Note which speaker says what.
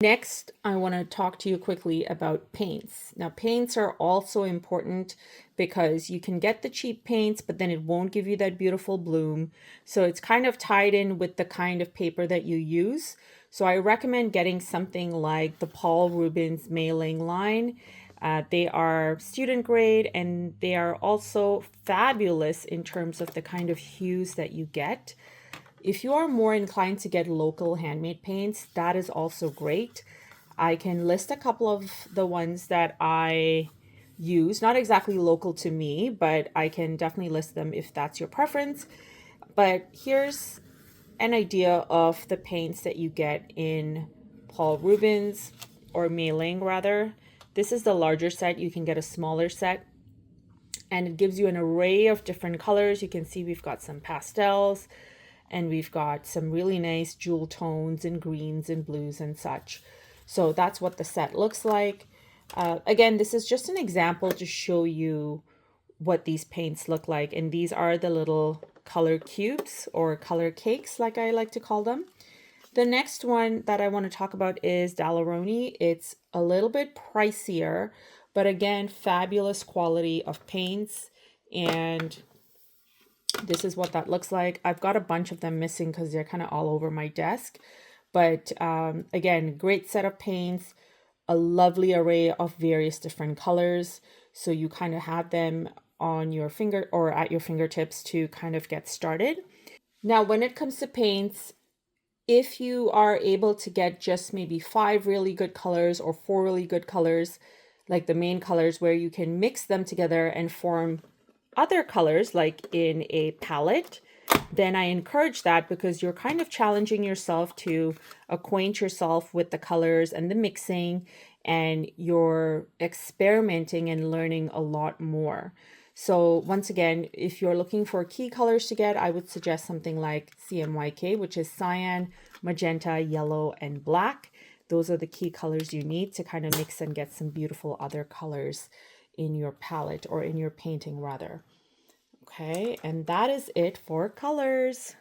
Speaker 1: Next, I want to talk to you quickly about paints. Now, paints are also important because you can get the cheap paints, but then it won't give you that beautiful bloom. So it's kind of tied in with the kind of paper that you use. So I recommend getting something like the Paul Rubens MeiLiang line. They are student grade and they are also fabulous in terms of the kind of hues that you get. If you are more inclined to get local handmade paints, that is also great. I can list a couple of the ones that I use, not exactly local to me, but I can definitely list them if that's your preference. But here's an idea of the paints that you get in Paul Rubens, or MeiLiang rather. This is the larger set. You can get a smaller set and it gives you an array of different colors. You can see we've got some pastels, and we've got some really nice jewel tones and greens and blues and such. So that's what the set looks like. Again, this is just an example to show you what these paints look like. And these are the little color cubes or color cakes, like I like to call them. The next one that I want to talk about is Daler-Rowney. It's a little bit pricier, but again, fabulous quality of paints. And this is what that looks like. I've got a bunch of them missing because they're kind of all over my desk. But again, great set of paints, a lovely array of various different colors. So you kind of have them on your finger or at your fingertips to kind of get started. Now, when it comes to paints, if you are able to get just maybe 5 really good colors or 4 really good colors, like the main colors where you can mix them together and form other colors like in a palette, then I encourage that because you're kind of challenging yourself to acquaint yourself with the colors and the mixing, and you're experimenting and learning a lot more. So once again, if you're looking for key colors to get, I would suggest something like CMYK, which is cyan, magenta, yellow, and black. Those are the key colors you need to kind of mix and get some beautiful other colors in your palette, or in your painting rather. Okay, and that is it for colors.